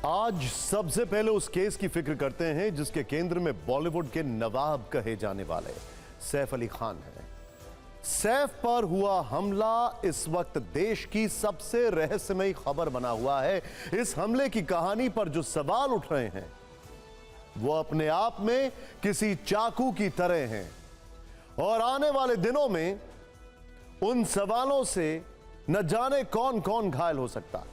आज सबसे पहले उस केस की फिक्र करते हैं जिसके केंद्र में बॉलीवुड के नवाब कहे जाने वाले सैफ अली खान हैं। सैफ पर हुआ हमला इस वक्त देश की सबसे रहस्यमयी खबर बना हुआ है। इस हमले की कहानी पर जो सवाल उठ रहे हैं वो अपने आप में किसी चाकू की तरह हैं और आने वाले दिनों में उन सवालों से न जाने कौन कौन घायल हो सकता है।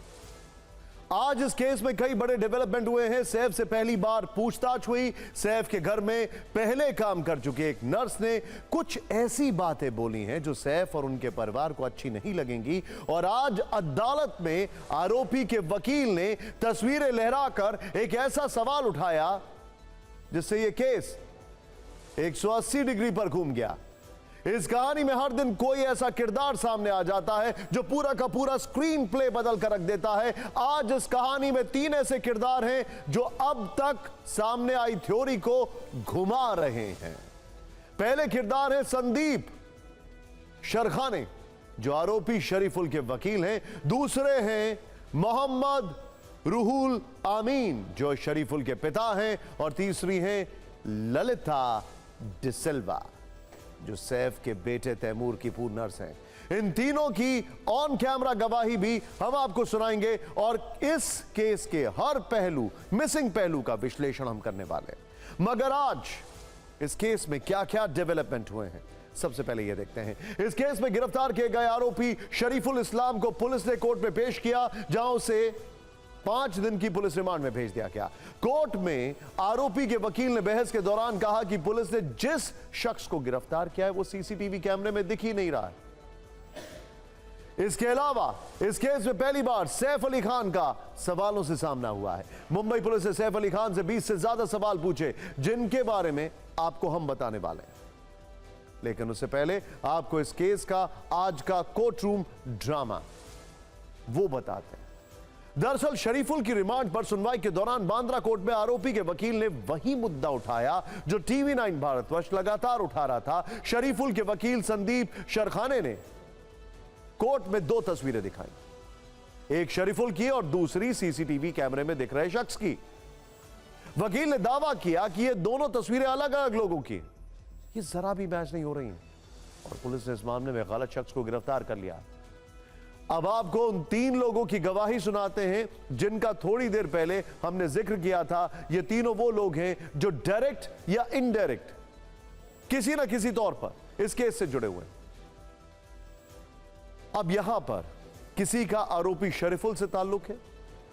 आज इस केस में कई बड़े डेवलपमेंट हुए हैं। सैफ से पहली बार पूछताछ हुई। सैफ के घर में पहले काम कर चुके एक नर्स ने कुछ ऐसी बातें बोली हैं जो सैफ और उनके परिवार को अच्छी नहीं लगेंगी और आज अदालत में आरोपी के वकील ने तस्वीरें लहराकर एक ऐसा सवाल उठाया जिससे यह केस 180 डिग्री पर घूम गया। इस कहानी में हर दिन कोई ऐसा किरदार सामने आ जाता है जो पूरा का पूरा स्क्रीन प्ले बदल कर रख देता है। आज इस कहानी में 3 ऐसे किरदार हैं जो अब तक सामने आई थ्योरी को घुमा रहे हैं। पहले किरदार है संदीप शरखाने जो आरोपी शरीफुल के वकील हैं। दूसरे हैं मोहम्मद रूहुल अमीन जो शरीफुल के पिता हैं और तीसरी हैं ललिता डिसिल्वा जो सैफ के बेटे तैमूर की पूर्व नर्स हैं। इन तीनों की ऑन कैमरा गवाही भी हम आपको सुनाएंगे और इस केस के हर पहलू, मिसिंग पहलू का विश्लेषण हम करने वाले हैं। मगर आज इस केस में क्या क्या डेवलपमेंट हुए हैं सबसे पहले यह देखते हैं। इस केस में गिरफ्तार किए गए आरोपी शरीफुल इस्लाम को पुलिस ने कोर्ट में पेश किया जहां उसे 5 दिन की पुलिस रिमांड में भेज दिया गया। कोर्ट में आरोपी के वकील ने बहस के दौरान कहा कि पुलिस ने जिस शख्स को गिरफ्तार किया है वो सीसीटीवी कैमरे में दिख ही नहीं रहा है। इसके अलावा इस केस में पहली बार सैफ अली खान का सवालों से सामना हुआ है। मुंबई पुलिस ने सैफ अली खान से 20 से ज्यादा सवाल पूछे जिनके बारे में आपको हम बताने वाले हैं। लेकिन उससे पहले आपको इस केस का आज का कोर्ट रूम ड्रामा वो बताते हैं। दरअसल शरीफुल की रिमांड पर सुनवाई के दौरान बांद्रा कोर्ट में आरोपी के वकील ने वही मुद्दा उठाया जो टीवी 9 भारतवर्ष लगातार उठा रहा था। शरीफुल के वकील संदीप शरखाने ने कोर्ट में 2 तस्वीरें दिखाई, एक शरीफुल की और दूसरी सीसीटीवी कैमरे में दिख रहे शख्स की। वकील ने दावा किया कि ये दोनों तस्वीरें अलग अलग लोगों की, ये जरा भी मैच नहीं हो रही हैं और पुलिस ने इस मामले में गलत शख्स को गिरफ्तार कर लिया। अब आपको उन 3 लोगों की गवाही सुनाते हैं जिनका थोड़ी देर पहले हमने जिक्र किया था। ये तीनों वो लोग हैं जो डायरेक्ट या इनडायरेक्ट किसी ना किसी तौर पर इस केस से जुड़े हुए हैं। अब यहां पर किसी का आरोपी शरीफुल से ताल्लुक है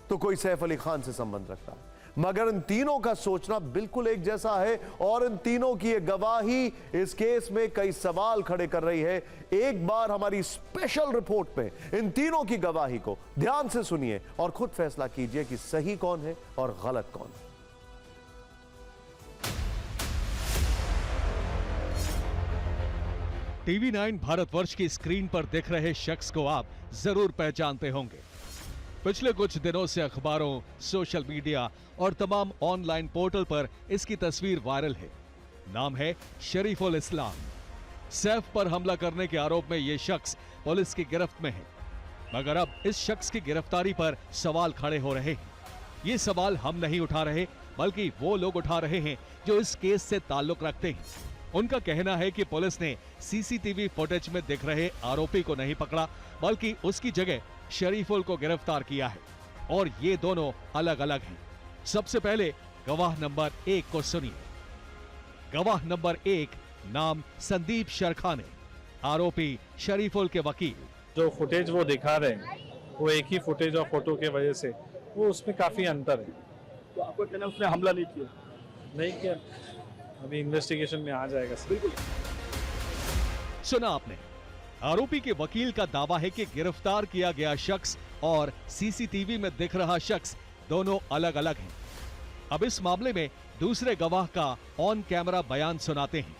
तो कोई सैफ अली खान से संबंध रखता है, मगर इन तीनों का सोचना बिल्कुल एक जैसा है और इन तीनों की ये गवाही इस केस में कई सवाल खड़े कर रही है। एक बार हमारी स्पेशल रिपोर्ट में इन तीनों की गवाही को ध्यान से सुनिए और खुद फैसला कीजिए कि सही कौन है और गलत कौन है। टीवी 9 भारतवर्ष की स्क्रीन पर दिख रहे शख्स को आप जरूर पहचानते होंगे। पिछले कुछ दिनों से अखबारों, सोशल मीडिया और तमाम ऑनलाइन पोर्टल पर इसकी तस्वीर वायरल है। नाम है शरीफुल इस्लाम। सैफ पर हमला करने के आरोप में यह शख्स पुलिस की गिरफ्त में है, मगर अब इस शख्स की गिरफ्तारी पर सवाल खड़े हो रहे हैं। ये सवाल हम नहीं उठा रहे बल्कि वो लोग उठा रहे हैं जो इस केस से ताल्लुक रखते हैं। उनका कहना है कि पुलिस ने सीसीटीवी फुटेज में दिख रहे आरोपी को नहीं पकड़ा बल्कि उसकी जगह शरीफुल को गिरफ्तार किया है और ये दोनों अलग अलग हैं। सबसे पहले गवाह नंबर 1 को सुनिए। गवाह नंबर 1 नाम संदीप शरखाने, आरोपी शरीफुल के वकील। जो फुटेज वो दिखा रहे हैं वो एक ही फुटेज और फोटो के वजह से वो उसमें काफी अंतर है। तो आपको कहना उसने हमला नहीं किया? नहीं किया, अभी इन्वेस्टिगेशन में आ जाएगा। बिल्कुल। सुना आपने, आरोपी के वकील का दावा है कि गिरफ्तार किया गया शख्स और सीसीटीवी में दिख रहा शख्स दोनों अलग अलग हैं। अब इस मामले में दूसरे गवाह का ऑन कैमरा बयान सुनाते हैं।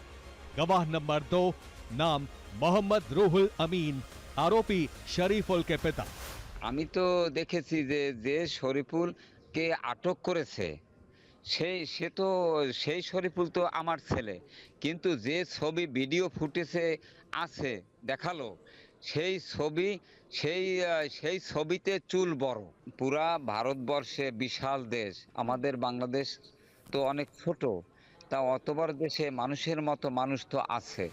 गवाह नंबर 2 नाम मोहम्मद रूहुल अमीन, आरोपी शरीफुल के पिता। আমি তো দেখেছি যে শরীফুলকে আটক করেছে সে তো সেই শরীফুল তো আমার ছেলে, কিন্তু যে ছবি ভিডিও ফুটেজে আছে দেখালো সেই ছবি সেই ছবিতে চুল বড়। পুরা ভারতবর্ষে বিশাল দেশ, আমাদের বাংলাদেশ তো অনেক ছোট, তা অত বড় দেশে মানুষের মতো মানুষ তো আছে।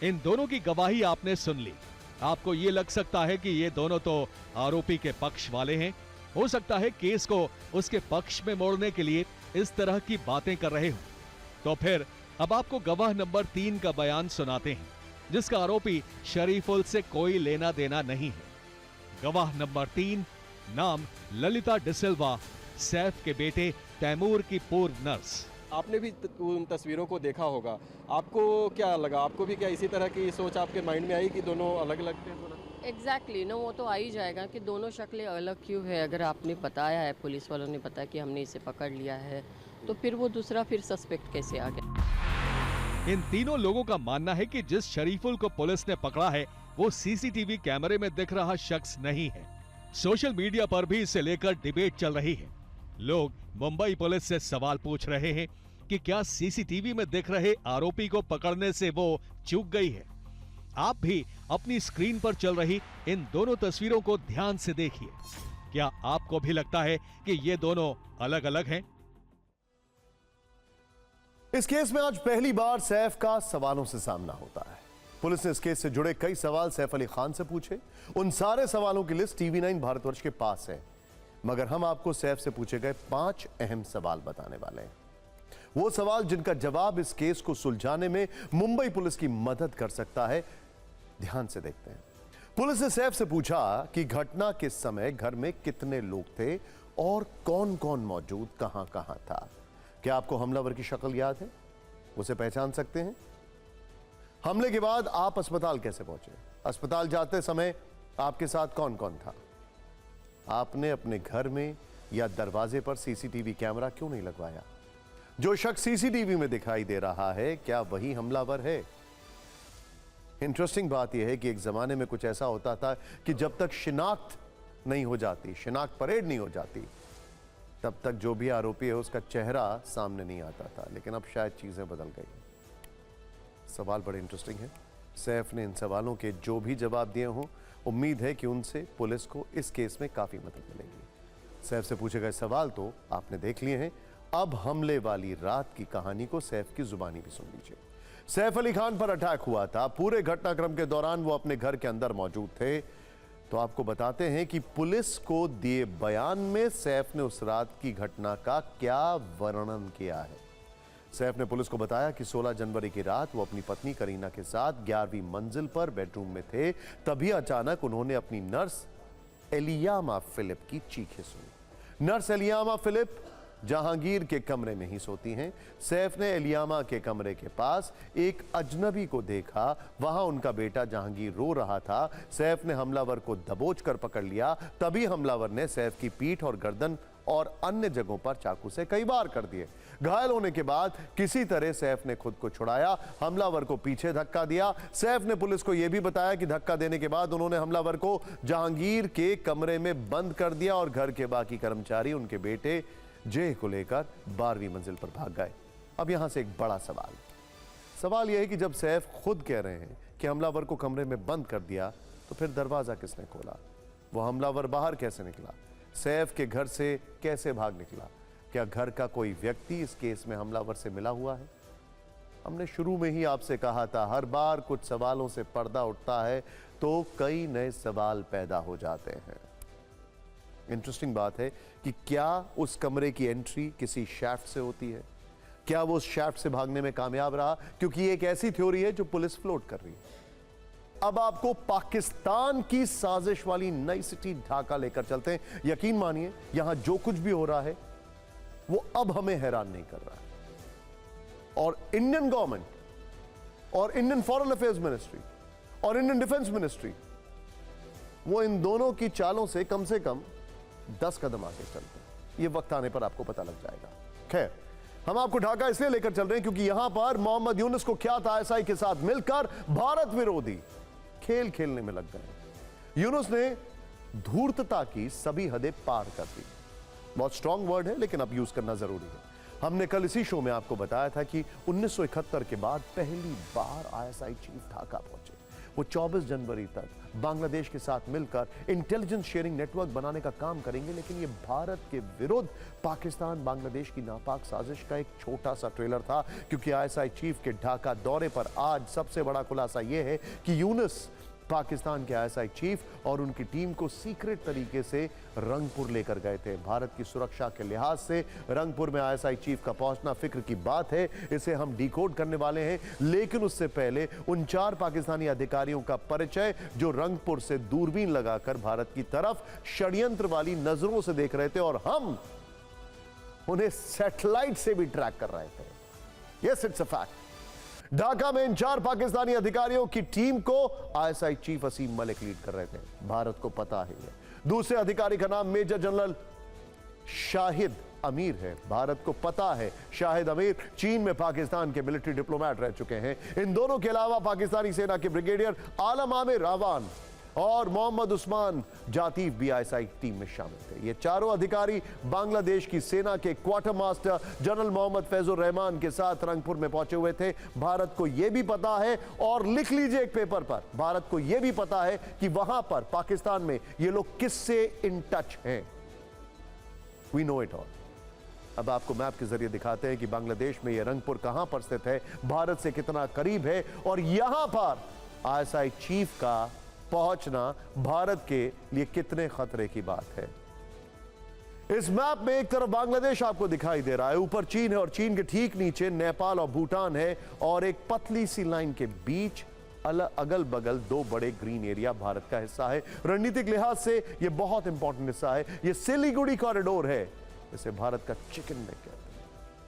इन दोनों की गवाही आपने सुन ली। आपको ये लग सकता है कि ये दोनों तो आरोपी के पक्ष वाले हैं। हो सकता है केस को उसके पक्ष में मोड़ने के लिए इस तरह की बातें कर रहे हो। तो फिर अब आपको गवाह नंबर 3 का बयान सुनाते हैं, जिसका आरोपी शरीफुल से कोई लेना देना नहीं है। गवाह नंबर 3, नाम ललिता डिसिल्वा, सैफ के बेटे तैमूर की पूर्व नर्स। आपने भी उन तस्वीरों को देखा होगा, आपको क्या लगा? आपको भी क्या इसी तरह की सोच आपके माइंड में आई कि दोनों अलग अलग थे? एग्जैक्टली नो, वो तो आ ही जाएगा कि दोनों शक्लें अलग क्यों है। अगर आपने बताया है, पुलिस वालों ने बताया कि हमने इसे पकड़ लिया है, तो फिर वो दूसरा फिर सस्पेक्ट कैसे आ गया? इन तीनों लोगों का मानना है कि जिस शरीफुल को पुलिस ने पकड़ा है वो सीसीटीवी कैमरे में दिख रहा शख्स नहीं है। सोशल मीडिया पर भी इसे लेकर डिबेट चल रही है। लोग मुंबई पुलिस से सवाल पूछ रहे हैं कि क्या सीसीटीवी में दिख रहे आरोपी को पकड़ने से वो चूक गई है। आप भी अपनी स्क्रीन पर चल रही इन दोनों तस्वीरों को ध्यान से देखिए। क्या आपको भी लगता है कि ये दोनों अलग अलग हैं? इस केस में आज पहली बार सैफ का सवालों से सामना होता है। पुलिस ने इस केस से जुड़े कई सवाल सैफ अली खान से पूछे। उन सारे सवालों की लिस्ट TV9 भारतवर्ष के पास है, मगर हम आपको सैफ से पूछे गए 5 अहम सवाल बताने वाले हैं। वो सवाल जिनका जवाब इस केस को सुलझाने में मुंबई पुलिस की मदद कर सकता है। ध्यान से देखते हैं। पुलिस ने सैफ से पूछा कि घटना के समय घर में कितने लोग थे और कौन कौन मौजूद, कहां कहां था। क्या आपको हमलावर की शक्ल याद है? उसे पहचान सकते हैं? हमले के बाद आप अस्पताल कैसे पहुंचे? अस्पताल जाते समय आपके साथ कौन कौन था? आपने अपने घर में या दरवाजे पर सीसीटीवी कैमरा क्यों नहीं लगवाया? जो शख्स सीसीटीवी में दिखाई दे रहा है, क्या वही हमलावर है? इंटरेस्टिंग बात यह है कि एक जमाने में कुछ ऐसा होता था कि जब तक शिनाख्त नहीं हो जाती, शिनाख्त परेड नहीं हो जाती, तब तक जो भी आरोपी है उसका चेहरा सामने नहीं आता था। लेकिन अब शायद चीजें बदल गई। सवाल बड़े इंटरेस्टिंग है। सैफ ने इन सवालों के जो भी जवाब दिए हों, उम्मीद है कि उनसे पुलिस को इस केस में काफी मदद मिलेगी। सैफ से पूछे गए सवाल तो आपने देख लिए हैं। अब हमले वाली रात की कहानी को सैफ की जुबानी भी सुन लीजिए। सैफ अली खान पर अटैक हुआ था। पूरे घटनाक्रम के दौरान वो अपने घर के अंदर मौजूद थे। तो आपको बताते हैं कि पुलिस को दिए बयान में सैफ ने उस रात की घटना का क्या वर्णन किया है। सैफ ने पुलिस को बताया कि 16 जनवरी की रात वो अपनी पत्नी करीना के साथ 11वीं मंजिल पर बेडरूम में थे। तभी अचानक उन्होंने अपनी नर्स एलियामा फिलिप की चीखें सुनी। नर्स एलियामा फिलिप जहांगीर के कमरे में ही सोती हैं। सैफ ने एलियामा के कमरे के पास एक अजनबी को देखा। वहां उनका बेटा जहांगीर रो रहा था। सैफ ने हमलावर को दबोच कर पकड़ लिया। तभी हमलावर ने सैफ की पीठ और गर्दन और अन्य जगहों पर चाकू से कई बार कर दिए। घायल होने के बाद किसी तरह सैफ ने खुद को छुड़ाया। हमलावर को पीछे धक्का दिया। सैफ ने पुलिस को यह भी बताया कि धक्का देने के बाद उन्होंने हमलावर को जहांगीर के कमरे में बंद कर दिया और घर के बाकी कर्मचारी उनके बेटे जय को लेकर 12वीं मंजिल पर भाग गए। अब यहां से एक बड़ा सवाल यह है कि जब सैफ खुद कह रहे हैं कि हमलावर को कमरे में बंद कर दिया, तो फिर दरवाजा किसने खोला? वो हमलावर बाहर कैसे निकला? सैफ के घर से कैसे भाग निकला? क्या घर का कोई व्यक्ति इस केस में हमलावर से मिला हुआ है? हमने शुरू में ही आपसे कहा था, हर बार कुछ सवालों से पर्दा उठता है तो कई नए सवाल पैदा हो जाते हैं। इंटरेस्टिंग बात है कि क्या उस कमरे की एंट्री किसी शैफ्ट से होती है? क्या वो उस शैफ्ट से भागने में कामयाब रहा? क्योंकि ये एक ऐसी थ्योरी है जो पुलिस फ्लोट कर रही है। अब आपको पाकिस्तान की साजिश वाली नई सिटी ढाका लेकर चलते हैं। यकीन मानिए, यहां जो कुछ भी हो रहा है वो अब हमें हैरान नहीं कर रहा है। और इंडियन गवर्नमेंट और इंडियन फॉरेन अफेयर्स मिनिस्ट्री और इंडियन डिफेंस मिनिस्ट्री, वो इन दोनों की चालों से कम 10 कदम आगे चलते हैं। ये वक्त आने पर आपको पता लग जाएगा। खैर, हम आपको ढाका इसलिए लेकर चल रहे हैं क्योंकि यहां पर मोहम्मद यूनुस को ख्यात ISI के साथ मिलकर भारत विरोधी खेल खेलने में लग गए। यूनुस ने धूर्तता की सभी हदें पार कर दी। बहुत स्ट्रॉन्ग वर्ड है, लेकिन अब यूज करना जरूरी है। हमने कल इसी शो में आपको बताया था कि 1971 के बाद पहली बार ISI चीफ ढाका पहुंचे। वो 24 जनवरी तक बांग्लादेश के साथ मिलकर इंटेलिजेंस शेयरिंग नेटवर्क बनाने का काम करेंगे। लेकिन ये भारत के विरुद्ध पाकिस्तान बांग्लादेश की नापाक साजिश का एक छोटा सा ट्रेलर था, क्योंकि आईएसआई चीफ के ढाका दौरे पर आज सबसे बड़ा खुलासा यह है कि यूनुस पाकिस्तान के आईएसआई चीफ और उनकी टीम को सीक्रेट तरीके से रंगपुर लेकर गए थे। भारत की सुरक्षा के लिहाज से रंगपुर में आईएसआई चीफ का पहुंचना फिक्र की बात है, इसे हम डिकोड करने वाले हैं। लेकिन उससे पहले उन 4 पाकिस्तानी अधिकारियों का परिचय जो रंगपुर से दूरबीन लगाकर भारत की तरफ षड्यंत्र वाली नजरों से देख रहे थे और हम उन्हें सैटेलाइट से भी ट्रैक कर रहे थे। Yes, it's a fact. Dhaka में इन 4 पाकिस्तानी अधिकारियों की टीम को आईएसआई चीफ असीम मलिक लीड कर रहे थे। भारत को पता है। दूसरे अधिकारी का नाम मेजर जनरल शाहिद अमीर है। भारत को पता है शाहिद अमीर चीन में पाकिस्तान के मिलिट्री डिप्लोमेट रह चुके हैं। इन दोनों के अलावा पाकिस्तानी सेना के ब्रिगेडियर आलम आमिर रावान और मोहम्मद उस्मान जातीफ भी आईएसआई टीम में शामिल थे। ये चारों अधिकारी बांग्लादेश की सेना के quarter master general Mohammad Faizur Rahman के साथ रंगपुर में पहुंचे हुए थे। भारत को यह भी पता है, और लिख लीजिए एक पेपर पर, भारत को यह भी पता है कि वहां पर पाकिस्तान में ये लोग किससे इन टच हैं। We know it all. अब आपको मैप के जरिए दिखाते हैं कि बांग्लादेश में यह रंगपुर कहां पर स्थित है, भारत से कितना करीब है, और यहां पर आईएसआई चीफ का पहुंचना भारत के लिए कितने खतरे की बात है। इस मैप में एक तरफ बांग्लादेश आपको दिखाई दे रहा है, ऊपर चीन है और चीन के ठीक नीचे नेपाल और भूटान है, और एक पतली सी लाइन के बीच अगल बगल 2 बड़े ग्रीन एरिया भारत का हिस्सा है। रणनीतिक लिहाज से यह बहुत इंपॉर्टेंट हिस्सा है। यह सिलीगुड़ी कॉरिडोर है, इसे भारत का चिकन नेक कहते हैं,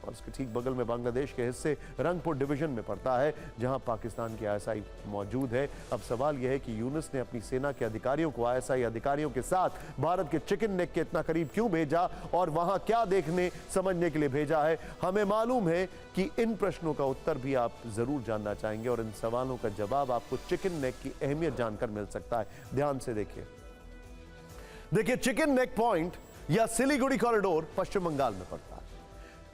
और इसके ठीक बगल में बांग्लादेश के हिस्से रंगपुर डिवीजन में पड़ता है, जहां पाकिस्तान की आईएसआई मौजूद है। अब सवाल यह है कि यूनुस ने अपनी सेना के अधिकारियों को आईएसआई अधिकारियों के साथ भारत के चिकन नेक के इतना करीब क्यों भेजा, और वहां क्या देखने समझने के लिए भेजा है। हमें मालूम है कि इन प्रश्नों का उत्तर भी आप जरूर जानना चाहेंगे, और इन सवालों का जवाब आपको चिकन नेक की अहमियत जानकर मिल सकता है। ध्यान से देखिए चिकन नेक पॉइंट या सिलीगुड़ी कॉरिडोर पश्चिम बंगाल में पड़ता है।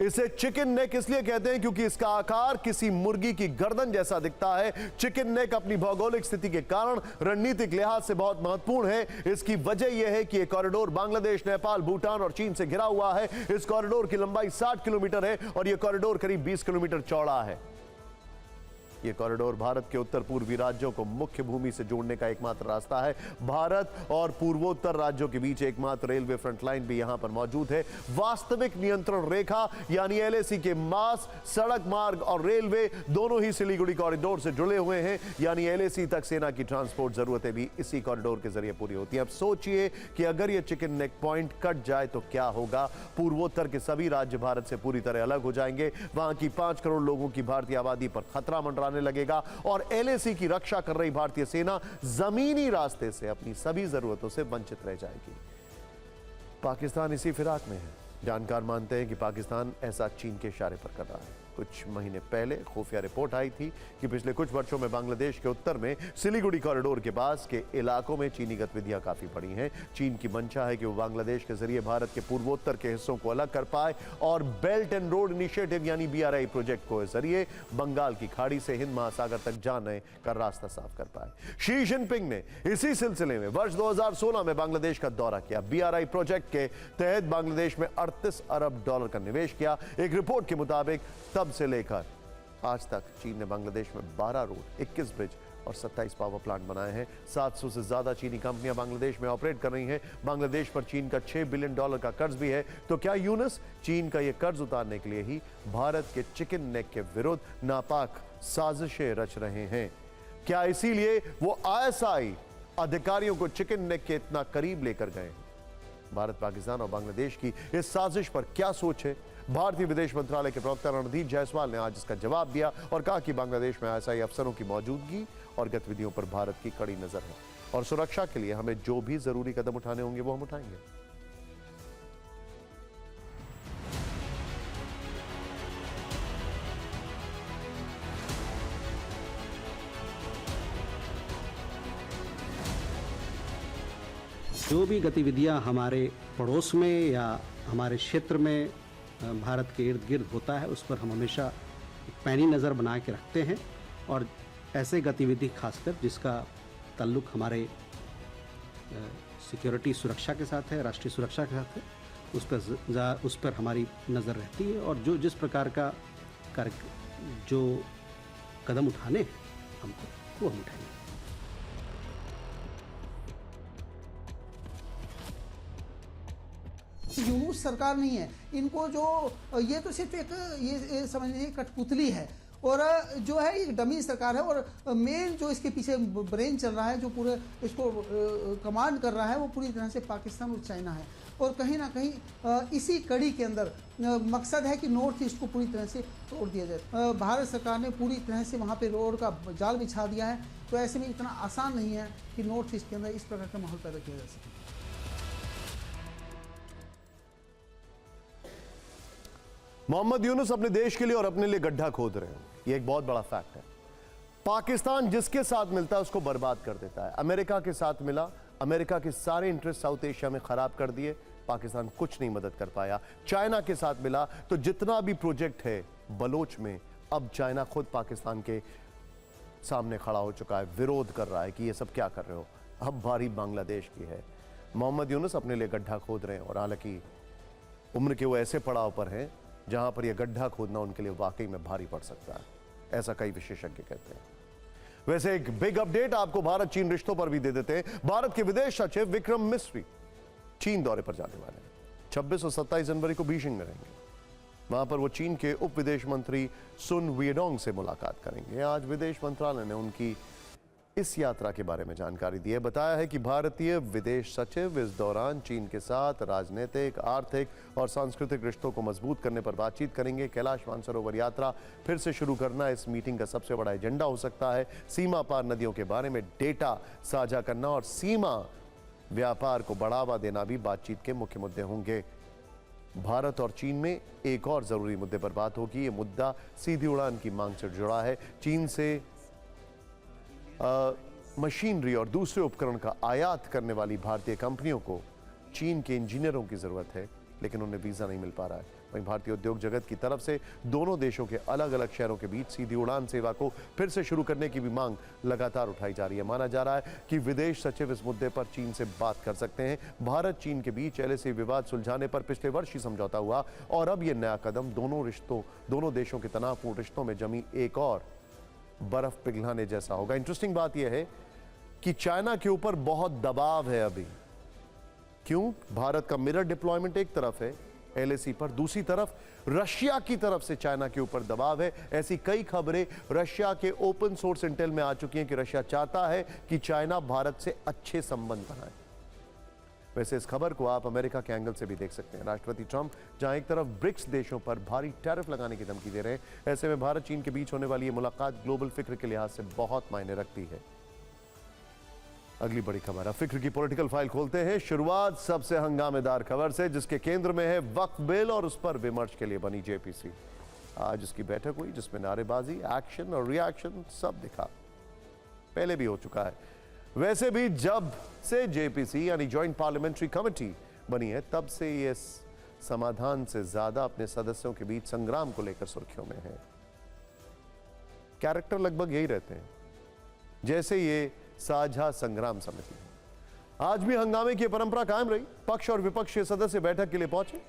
इसे चिकन नेक इसलिए कहते हैं क्योंकि इसका आकार किसी मुर्गी की गर्दन जैसा दिखता है। चिकन नेक अपनी भौगोलिक स्थिति के कारण रणनीतिक लिहाज से बहुत महत्वपूर्ण है। इसकी वजह यह है कि यह कॉरिडोर बांग्लादेश, नेपाल, भूटान और चीन से घिरा हुआ है। इस कॉरिडोर की लंबाई 60 किलोमीटर है और यह कॉरिडोर करीब 20 किलोमीटर चौड़ा है। यह कॉरिडोर भारत के उत्तर पूर्वी राज्यों को मुख्य भूमि से जोड़ने का एकमात्र रास्ता है। भारत और पूर्वोत्तर राज्यों के बीच एकमात्र रेलवे फ्रंट लाइन भी यहां पर मौजूद है। वास्तविक नियंत्रण रेखा यानी एलएसी के मास, सड़क मार्ग और रेलवे दोनों ही सिलीगुड़ी कॉरिडोर से जुड़े हुए हैं, यानी एलएसी तक सेना की ट्रांसपोर्ट जरूरतें भी इसी कॉरिडोर के जरिए पूरी होती हैं। अब सोचिए कि अगर यह चिकन नेक पॉइंट कट जाए तो क्या होगा। पूर्वोत्तर के सभी राज्य भारत से पूरी तरह अलग हो जाएंगे। वहां की 5 करोड़ लोगों की भारतीय आबादी पर खतरा मंडराने लगेगा, और एलएसी की रक्षा कर रही भारतीय सेना जमीनी रास्ते से अपनी सभी जरूरतों से वंचित रह जाएगी। पाकिस्तान इसी फिराक में है। जानकार मानते हैं कि पाकिस्तान ऐसा चीन के इशारे पर कर रहा है। कुछ महीने पहले खुफिया रिपोर्ट आई थी कि पिछले कुछ वर्षों में बांग्लादेश के उत्तर में सिलीगुड़ी कॉरिडोर के पास के इलाकों में चीनी गतिविधियां काफी बढ़ी हैं। चीन की मंशा है कि वो बांग्लादेश के जरिए भारत के पूर्वोत्तर के हिस्सों को अलग कर पाए और बेल्ट एंड रोड इनिशिएटिव यानी बीआरआई प्रोजेक्ट को जरिए बंगाल की खाड़ी से हिंद महासागर तक जाने का रास्ता साफ कर पाए। शी जिनपिंग ने इसी सिलसिले में वर्ष 2016 में बांग्लादेश का दौरा किया। बीआरआई प्रोजेक्ट के तहत बांग्लादेश में $38 अरब का निवेश किया। एक रिपोर्ट के मुताबिक तब से लेकर आज तक चीन ने बांग्लादेश में 12 रोड, 21 ब्रिज और 27 पावर प्लांट बनाए हैं। 700 से ज्यादा चीनी कंपनियां बांग्लादेश में ऑपरेट कर रही हैं। बांग्लादेश पर चीन का $6 बिलियन का कर्ज भी है। तो क्या यूनुस चीन का यह कर्ज उतारने के लिए ही भारत के चिकन नेक के विरुद्ध नापाक साजिशें रच रहे हैं? क्या इसीलिए वो आईएसआई अधिकारियों को चिकन नेक के इतना करीब लेकर गए? भारत, पाकिस्तान और बांग्लादेश की इस साजिश पर क्या सोच है? भारतीय विदेश मंत्रालय के प्रवक्ता रणदीप जायसवाल ने आज इसका जवाब दिया और कहा कि बांग्लादेश में आईएसआई अफसरों की मौजूदगी और गतिविधियों पर भारत की कड़ी नजर है और सुरक्षा के लिए हमें जो भी जरूरी कदम उठाने होंगे वो हम उठाएंगे। जो भी गतिविधियां हमारे पड़ोस में या हमारे क्षेत्र में भारत के इर्द गिर्द होता है, उस पर हम हमेशा पैनी नज़र बना के रखते हैं और ऐसे गतिविधि खासकर जिसका ताल्लुक हमारे सिक्योरिटी सुरक्षा के साथ है, राष्ट्रीय सुरक्षा के साथ है, उस पर हमारी नज़र रहती है और जो जिस प्रकार का जो कदम उठाने हैं हमको वो हम उठाएंगे। यूनुस सरकार नहीं है, इनको जो ये तो सिर्फ एक ये समझ लीजिए कठपुतली है और जो है ये डमी सरकार है और मेन जो इसके पीछे ब्रेन चल रहा है, जो पूरे इसको कमांड कर रहा है, वो पूरी तरह से पाकिस्तान और चाइना है। और कहीं ना कहीं इसी कड़ी के अंदर मकसद है कि नॉर्थ ईस्ट को पूरी तरह से तोड़ दिया जाए। भारत सरकार ने पूरी तरह से वहाँ पे रोड का जाल बिछा दिया है, तो ऐसे में इतना आसान नहीं है कि नॉर्थ ईस्ट के अंदर इस प्रकार का माहौल पैदा किया जा सके। मोहम्मद यूनुस अपने देश के लिए और अपने लिए गड्ढा खोद रहे हैं, ये एक बहुत बड़ा फैक्ट है। पाकिस्तान जिसके साथ मिलता है उसको बर्बाद कर देता है। अमेरिका के साथ मिला, अमेरिका के सारे इंटरेस्ट साउथ एशिया में खराब कर दिए, पाकिस्तान कुछ नहीं मदद कर पाया। चाइना के साथ मिला तो जितना भी प्रोजेक्ट है बलोच में, अब चाइना खुद पाकिस्तान के सामने खड़ा हो चुका है, विरोध कर रहा है कि ये सब क्या कर रहे हो। अब बारी बांग्लादेश की है। मोहम्मद यूनुस अपने लिए गड्ढा खोद रहे हैं और हालांकि उम्र के वो ऐसे पड़ाव पर हैं जहां पर यह गड्ढा खोदना उनके लिए वाकई में भारी पड़ सकता है, ऐसा कई विशेषज्ञ कहते हैं। वैसे एक बिग अपडेट आपको भारत चीन रिश्तों पर भी दे देते हैं। भारत के विदेश सचिव विक्रम मिस्री चीन दौरे पर जाने वाले हैं। 26 और 27 जनवरी को बीजिंग में रहेंगे। वहां पर वो चीन के उप विदेश मंत्री सुन वीडोंग से मुलाकात करेंगे। आज विदेश मंत्रालय ने उनकी इस यात्रा के बारे में जानकारी दी है। बताया है कि भारतीय विदेश सचिव इस दौरान चीन के साथ राजनीतिक, आर्थिक और सांस्कृतिक रिश्तों को मजबूत करने पर बातचीत करेंगे। कैलाश मानसरोवर यात्रा फिर से शुरू करना इस मीटिंग का सबसे बड़ा एजेंडा हो सकता है। सीमा पार नदियों के बारे में डेटा साझा करना और सीमा व्यापार को बढ़ावा देना भी बातचीत के मुख्य मुद्दे होंगे। भारत और चीन में एक और जरूरी मुद्दे पर बात होगी। ये मुद्दा सीधी उड़ान की मांग से जुड़ा है। चीन से मशीनरी और दूसरे उपकरण का आयात करने वाली भारतीय कंपनियों को चीन के इंजीनियरों की जरूरत है, लेकिन उन्हें वीजा नहीं मिल पा रहा है। वहीं भारतीय उद्योग जगत की तरफ से दोनों देशों के अलग अलग शहरों के बीच सीधी उड़ान सेवा को फिर से शुरू करने की भी मांग लगातार उठाई जा रही है। माना जा रहा है कि विदेश सचिव इस मुद्दे पर चीन से बात कर सकते हैं। भारत चीन के बीच LAC विवाद सुलझाने पर पिछले वर्ष ही समझौता हुआ और अब यह नया कदम दोनों देशों के तनावपूर्ण रिश्तों में जमी एक और बर्फ पिघलाने जैसा होगा। इंटरेस्टिंग बात यह है कि चाइना के ऊपर बहुत दबाव है अभी। क्यों? भारत का मिरर डिप्लॉयमेंट एक तरफ है LAC पर, दूसरी तरफ रशिया की तरफ से चाइना के ऊपर दबाव है। ऐसी कई खबरें रशिया के ओपन सोर्स इंटेल में आ चुकी हैं कि रशिया चाहता है कि चाइना भारत से अच्छे संबंध बनाए। वैसे इस खबर को आप अमेरिका के एंगल से भी देख सकते हैं। राष्ट्रपति ट्रंप जहां एक तरफ ब्रिक्स देशों पर भारी टैरिफ लगाने की धमकी दे रहे हैं, ऐसे में भारत चीन के बीच होने वाली ये मुलाकात ग्लोबल फिक्र के लिहाज से बहुत मायने रखती है। अगली बड़ी खबर, अब फिक्र की पॉलिटिकल फाइल खोलते हैं। शुरुआत सबसे हंगामेदार खबर से, जिसके केंद्र में है वक्फ बिल और उस पर विमर्श के लिए बनी JPC। आज उसकी बैठक हुई जिसमें नारेबाजी, एक्शन और रिएक्शन सब दिखा। पहले भी हो चुका है। वैसे भी जब से JPC यानी जॉइंट पार्लियामेंट्री कमेटी बनी है, तब से ये समाधान से ज्यादा अपने सदस्यों के बीच संग्राम को लेकर सुर्खियों में है। कैरेक्टर लगभग यही रहते हैं, जैसे ये साझा संग्राम समिति है। आज भी हंगामे की परंपरा कायम रही। पक्ष और विपक्ष के सदस्य बैठक के लिए पहुंचे,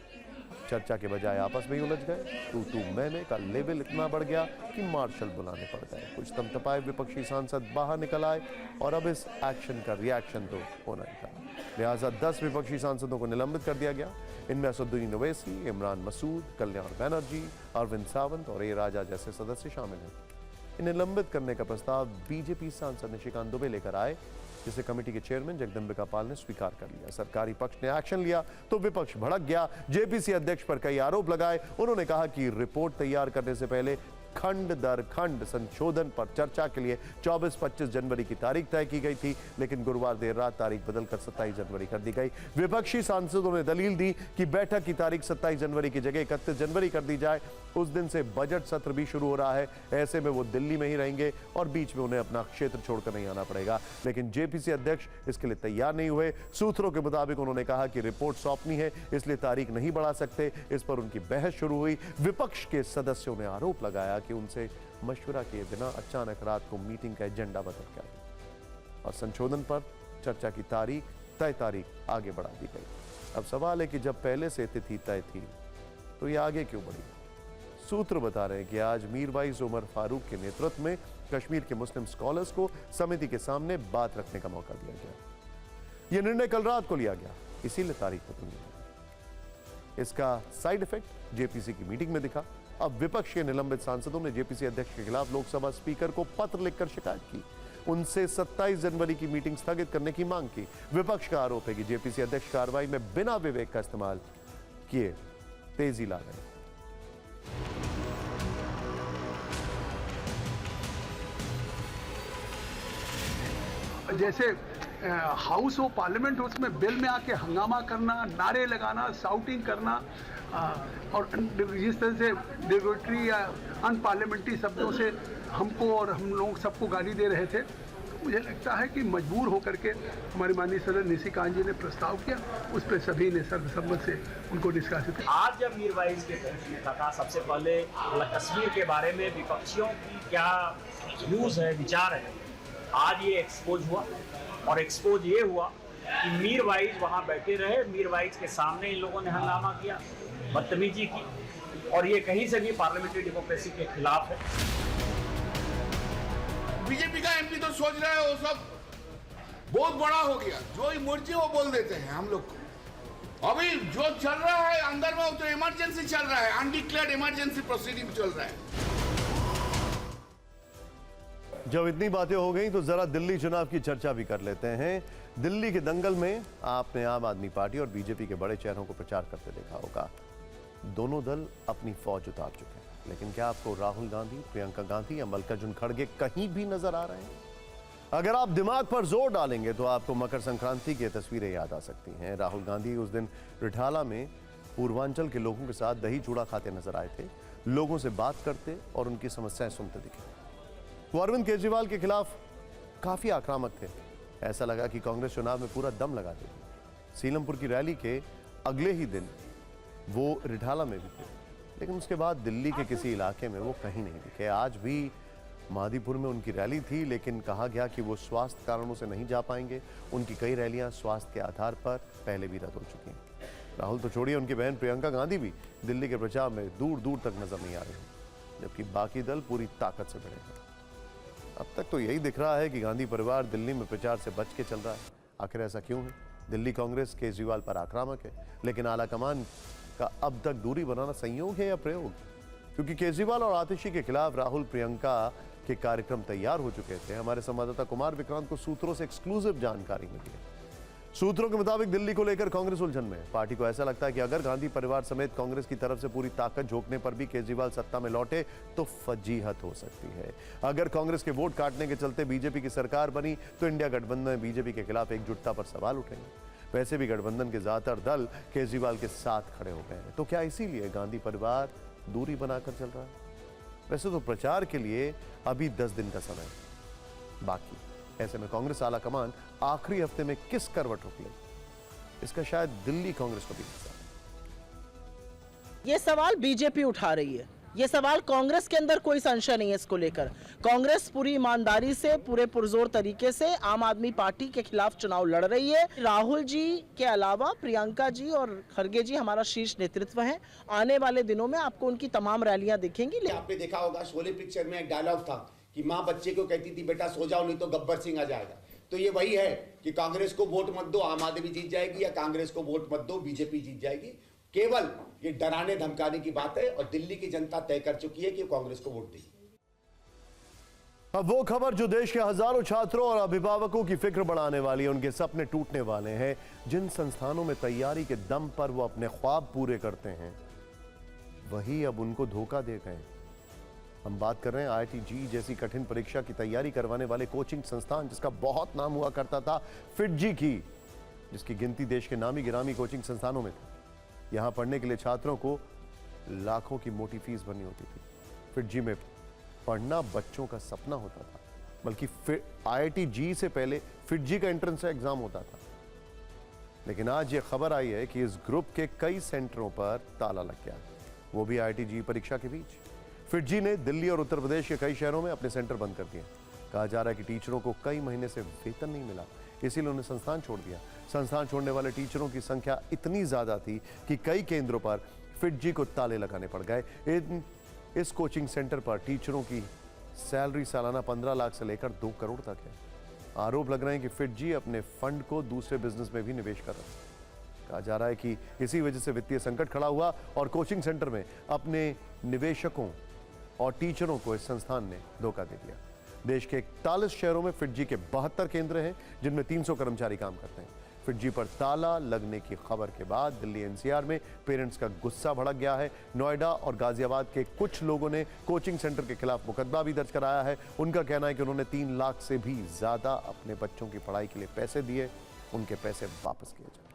चर्चा के बजाय आपस में ही उलझ गए। तू मैंने का लेवल इतना बढ़ गया कि मार्शल बुलाने पड़ गए। कुछ तमतपाए विपक्षी सांसद बाहर निकल आए और अब इस एक्शन का रिएक्शन तो होना ही था। लिहाजा 10 विपक्षी सांसदों को निलंबित कर दिया गया। इनमें असदुद्दीन ओवैसी, इमरान मसूद, कल्याण बनर्जी, अरविंद सावंत और A राजा जैसे सदस्य शामिल हैं। इन्हें निलंबित करने का प्रस्ताव BJP सांसद निशिकांत दुबे लेकर आए, जिसे कमेटी के चेयरमैन जगदम्बिका पाल ने स्वीकार कर लिया। सरकारी पक्ष ने एक्शन लिया तो विपक्ष भड़क गया। JPC अध्यक्ष पर कई आरोप लगाए। उन्होंने कहा कि रिपोर्ट तैयार करने से पहले खंड दर खंड संशोधन पर चर्चा के लिए 24-25 जनवरी की तारीख तय की गई थी, लेकिन गुरुवार देर रात तारीख बदलकर 27 जनवरी कर दी गई। विपक्षी सांसदों ने दलील दी कि बैठक की तारीख 27 जनवरी की जगह 31 जनवरी कर दी जाए। उस दिन से बजट सत्र भी शुरू हो रहा है, ऐसे में वो दिल्ली में ही रहेंगे और बीच में उन्हें अपना क्षेत्र छोड़कर नहीं आना पड़ेगा। लेकिन JPC अध्यक्ष इसके लिए तैयार नहीं हुए। सूत्रों के मुताबिक उन्होंने कहा कि रिपोर्ट सौंपनी है, इसलिए तारीख नहीं बढ़ा सकते। इस पर उनकी बहस शुरू हुई। विपक्ष के सदस्यों ने आरोप लगाया किया कि उनसे मशवरा किए बिना अचानक रात को मीटिंग का एजेंडा बदल गया और संशोधन पर चर्चा की तय तारीख आगे बढ़ा दी गई। अब सवाल है कि जब पहले से तिथि तय थी तो ये आगे क्यों बढ़ी? सूत्र बता रहे हैं कि आज मीरवाइज उमर फारूक के नेतृत्व में कश्मीर के मुस्लिम स्कॉलर्स को समिति के सामने बात रखने का मौका दिया गया। यह निर्णय कल रात को लिया गया, इसीलिए तारीख बदली गई। इसका साइड इफेक्ट जेपीसी की मीटिंग में दिखा। अब विपक्ष के निलंबित सांसदों ने जेपीसी अध्यक्ष के खिलाफ लोकसभा स्पीकर को पत्र लिखकर शिकायत की, उनसे 27 जनवरी की मीटिंग स्थगित करने की मांग की। विपक्ष का आरोप है कि जेपीसी अध्यक्ष कार्रवाई में बिना विवेक का इस्तेमाल किए तेजी ला गए। जैसे हाउस ऑफ पार्लियामेंट, उसमें बिल में आके हंगामा करना, नारे लगाना, शाउटिंग करना और जिस तरह से डिरोगेटरी या अनपार्लियामेंट्री शब्दों से हमको और हम लोग सबको गाली दे रहे थे, तो मुझे लगता है कि मजबूर होकर के हमारे माननीय सदस्य निशिकांत जी ने प्रस्ताव किया, उस पर सभी ने सर्वसम्मत से उनको निष्कासित किया। आज जब मीरवाइज के लिखा था, सबसे पहले कश्मीर के बारे में विपक्षियों की क्या व्यूज है, विचार है, आज ये एक्सपोज हुआ और एक्सपोज ये हुआ कि मीरवाइज वहाँ बैठे रहे, मीरवाइज के सामने इन लोगों ने हंगामा किया, बदतमीजी की, और ये कहीं से भी पार्लियामेंट्री डेमोक्रेसी के खिलाफ है। बीजेपी का एमपी तो सोच रहा है वो सब बहुत बड़ा हो गया, जो इमर्जी वो बोल देते हैं हम लोग को। अभी जो चल रहा है अंदर में वो तो इमरजेंसी चल रहा है, अनडिक्लेयर्ड इमरजेंसी प्रोसीडिंग चल रहा है। जब इतनी बातें हो गई तो जरा दिल्ली चुनाव की चर्चा भी कर लेते हैं। दिल्ली के दंगल में आपने आम आदमी पार्टी और बीजेपी के बड़े चेहरों को प्रचार करते देखा होगा। दोनों दल अपनी फौज उतार चुके हैं, लेकिन क्या आपको राहुल गांधी, प्रियंका गांधी या मल्लिकार्जुन खड़गे कहीं भी नजर आ रहे हैं? अगर आप दिमाग पर जोर डालेंगे तो आपको मकर संक्रांति की तस्वीरें याद आ सकती हैं। राहुल गांधी उस दिन रिठाला में पूर्वांचल के लोगों के साथ दही चूड़ा खाते नजर आए थे, लोगों से बात करते और उनकी समस्याएं सुनते दिखे। वो अरविंद केजरीवाल के खिलाफ काफी आक्रामक थे, ऐसा लगा कि कांग्रेस चुनाव में पूरा दम लगा देगी। सीलमपुर की रैली के अगले ही दिन वो रिठाला में भी थे, लेकिन उसके बाद दिल्ली के किसी इलाके में वो कहीं नहीं दिखे। आज भी मादीपुर में उनकी रैली थी, लेकिन कहा गया कि वो स्वास्थ्य कारणों से नहीं जा पाएंगे। उनकी कई रैलियां स्वास्थ्य के आधार पर पहले भी रद्द हो चुकी हैं। राहुल तो छोड़िए, उनकी बहन प्रियंका गांधी भी दिल्ली के प्रचार में दूर दूर तक नजर नहीं आ रही, जबकि बाकी दल पूरी ताकत से भिड़े हैं। अब तक तो यही दिख रहा है कि गांधी परिवार दिल्ली में प्रचार से बच के चल रहा है। आखिर ऐसा क्यों है? दिल्ली कांग्रेस केजरीवाल पर आक्रामक है, लेकिन आलाकमान का अब तक दूरी बनाना संयोग है या प्रयोग? क्योंकि केजरीवाल और आतिशी के खिलाफ राहुल प्रियंका के कार्यक्रम तैयार हो चुके थे। हमारे संवाददाता कुमार विक्रांत को सूत्रों से एक्सक्लूसिव जानकारी मिली है। सूत्रों के मुताबिक दिल्ली को लेकर कांग्रेस उलझन में है। पार्टी को ऐसा लगता है कि अगर गांधी परिवार समेत कांग्रेस की तरफ से पूरी ताकत झोंकने पर भी केजरीवाल सत्ता में लौटे तो फजीहत हो सकती है। अगर कांग्रेस के वोट काटने के चलते बीजेपी की सरकार बनी तो इंडिया गठबंधन में बीजेपी के खिलाफ एकजुटता पर सवाल उठेंगे। वैसे भी गठबंधन के ज्यादातर दल केजरीवाल के साथ खड़े हो गए हैं, तो क्या इसीलिए गांधी परिवार दूरी बनाकर चल रहा है? वैसे तो प्रचार के लिए अभी 10 दिन का समय बाकी। ऐसे में कांग्रेस आलाकमान आखिरी हफ्ते में किस करवट रुक ले, इसका शायद दिल्ली कांग्रेस को भी हिस्सा है। ये सवाल बीजेपी उठा रही है, ये सवाल कांग्रेस के अंदर कोई संशय नहीं है इसको लेकर। कांग्रेस पूरी ईमानदारी से, पूरे पुरजोर तरीके से आम आदमी पार्टी के खिलाफ चुनाव लड़ रही है। राहुल जी के अलावा प्रियंका जी और खड़गे जी हमारा शीर्ष नेतृत्व है। आने वाले दिनों में आपको उनकी तमाम रैलियां दिखेंगी। आपने देखा होगा शोले पिक्चर में एक डायलॉग था कि माँ बच्चे को कहती थी बेटा सो जाओ नहीं तो गब्बर सिंह आ जाएगा। तो ये वही है कि कांग्रेस को वोट मत दो आम आदमी जीत जाएगी, या कांग्रेस को वोट मत दो बीजेपी जीत जाएगी। केवल ये डराने धमकाने की बात है, और दिल्ली की जनता तय कर चुकी है कि कांग्रेस को वोट देगी। अब वो खबर जो देश के हजारों छात्रों और अभिभावकों की फिक्र बढ़ाने वाली है, उनके सपने टूटने वाले हैं। जिन संस्थानों में तैयारी के दम पर वो अपने ख्वाब पूरे करते हैं, वही अब उनको धोखा दे गए। हम बात कर रहे हैं IIT-JEE जैसी कठिन परीक्षा की तैयारी करवाने वाले कोचिंग संस्थान, जिसका बहुत नाम हुआ करता था, FIITJEE की, जिसकी गिनती देश के नामी गिरामी कोचिंग संस्थानों में थी। यहां पढ़ने के लिए छात्रों को लाखों की मोटी फीस भरनी होती थी। FIITJEE में पढ़ना बच्चों का सपना होता था, बल्कि IIT-JEE से पहले FIITJEE का एंट्रेंस एग्जाम होता था। लेकिन आज ये खबर आई है कि इस ग्रुप के कई सेंटरों पर ताला लग गया, वो भी IIT-JEE परीक्षा के बीच। फिटजी ने दिल्ली और उत्तर प्रदेश के कई शहरों में अपने सेंटर बंद कर दिए। कहा जा रहा है कि टीचरों को कई महीने से वेतन नहीं मिला, इसीलिए उन्हें संस्थान छोड़ दिया। संस्थान छोड़ने वाले टीचरों की संख्या इतनी ज्यादा थी कि कई केंद्रों पर फिटजी को ताले लगाने पड़ गए। इस कोचिंग सेंटर पर टीचरों की सैलरी सालाना 15 लाख से लेकर 2 करोड़ तक है। आरोप लग रहे हैं कि फिटजी अपने फंड को दूसरे बिजनेस में भी निवेश कर रहा है। कहा जा रहा है कि इसी वजह से वित्तीय संकट खड़ा हुआ और कोचिंग सेंटर में अपने निवेशकों और टीचरों को इस संस्थान ने धोखा दे दिया। देश के 41 शहरों में फिटजी के 72 केंद्र हैं, जिनमें 300 कर्मचारी काम करते हैं। फिटजी पर ताला लगने की खबर के बाद दिल्ली एनसीआर में पेरेंट्स का गुस्सा भड़क गया है। नोएडा और गाजियाबाद के कुछ लोगों ने कोचिंग सेंटर के खिलाफ मुकदमा भी दर्ज कराया है। उनका कहना है कि उन्होंने 3 लाख से भी ज्यादा अपने बच्चों की पढ़ाई के लिए पैसे दिए, उनके पैसे वापस किए जाए।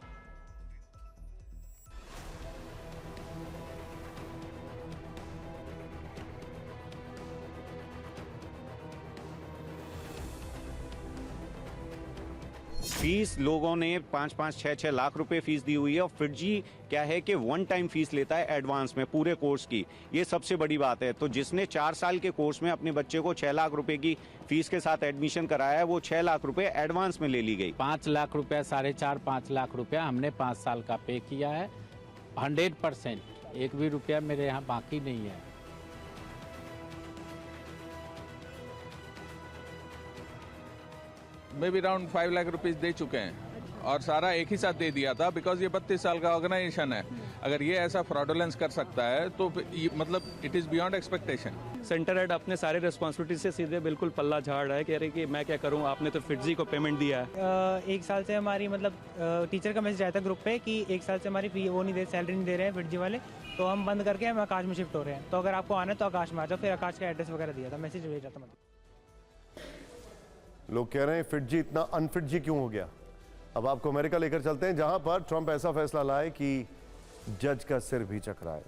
फीस लोगों ने 5-5, 6-6 लाख रुपए फीस दी हुई है और फिटजी क्या है कि 1 टाइम फीस लेता है एडवांस में पूरे कोर्स की। ये सबसे बड़ी बात है। तो जिसने 4 साल के कोर्स में अपने बच्चे को 6 लाख रुपए की फीस के साथ एडमिशन कराया है, वो 6 लाख रुपए एडवांस में ले ली गई। 5 लाख रुपया, 4.5-5 लाख रुपया हमने 5 साल का पे किया है। 100%, एक भी रुपया मेरे यहाँ बाकी नहीं है। May be around 5 lakh rupees दे चुके हैं और सारा एक ही साथ दे दिया था, बिकॉज ये 32 साल का ऑर्गेनाइजेशन है। अगर ये ऐसा फ्रॉडुलेंस कर सकता है तो मतलब it is beyond expectation. Centre head अपने सारे रिस्पॉन्सिबिलिटी से सीधे बिल्कुल पल्ला झाड़ रहा है, कह रहे कि मैं क्या करूं, आपने तो फिटजी को पेमेंट दिया है। 1 साल से हमारी मतलब टीचर का मैसेज आया था ग्रुप पे कि 1 साल से हमारी फी वो नहीं दे, सैलरी नहीं दे रहे हैं फिटजी वाले, तो हम बंद करके हम आकाश में शिफ्ट हो रहे हैं। तो अगर आपको आना है तो आकाश में आ जाओ। फिर आकाश का एड्रेस वगैरह दिया था, मैसेज भेजा था। मतलब लोग कह रहे हैं फिटजी इतना अनफिटजी क्यों हो गया। अब आपको अमेरिका लेकर चलते हैं, जहां पर ट्रंप ऐसा फैसला लाए कि जज का सिर भी चकराए।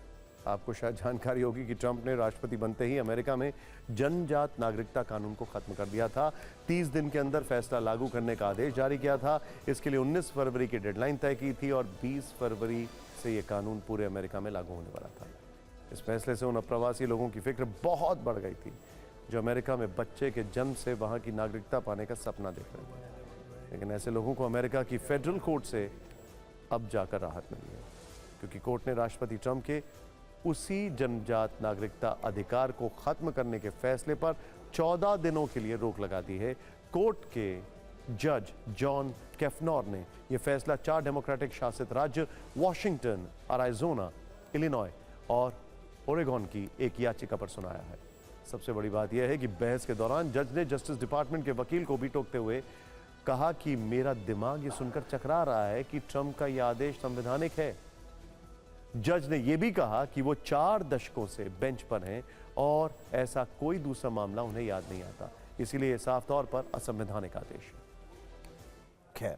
आपको शायद जानकारी होगी कि ट्रंप ने राष्ट्रपति बनते ही अमेरिका में जनजात नागरिकता कानून को खत्म कर दिया था। 30 दिन के अंदर फैसला लागू करने का आदेश जारी किया था। इसके लिए 19 फरवरी की डेडलाइन तय की थी और 20 फरवरी से यह कानून पूरे अमेरिका में लागू होने वाला था। इस फैसले से उन अप्रवासी लोगों की फिक्र बहुत बढ़ गई थी जो अमेरिका में बच्चे के जन्म से वहां की नागरिकता पाने का सपना देख रहे थे। लेकिन ऐसे लोगों को अमेरिका की फेडरल कोर्ट से अब जाकर राहत मिली है, क्योंकि कोर्ट ने राष्ट्रपति ट्रंप के उसी जनजात नागरिकता अधिकार को खत्म करने के फैसले पर 14 दिनों के लिए रोक लगा दी है। कोर्ट के जज जॉन कैफनॉर ने यह फैसला 4 डेमोक्रेटिक शासित राज्य वॉशिंगटन, अराइजोना, इलिनॉय और ओरेगॉन की एक याचिका पर सुनाया है। सबसे बड़ी बात यह है कि बहस के दौरान जज ने जस्टिस डिपार्टमेंट के वकील को भी टोकते हुए कहा कि मेरा दिमाग ये सुनकर चकरा रहा है कि ट्रंप का यह आदेश संवैधानिक है। जज ने यह भी कहा कि वो 4 दशकों से बेंच पर हैं और ऐसा कोई दूसरा मामला उन्हें याद नहीं आता, इसीलिए साफ तौर पर असंवैधानिक आदेश। खैर,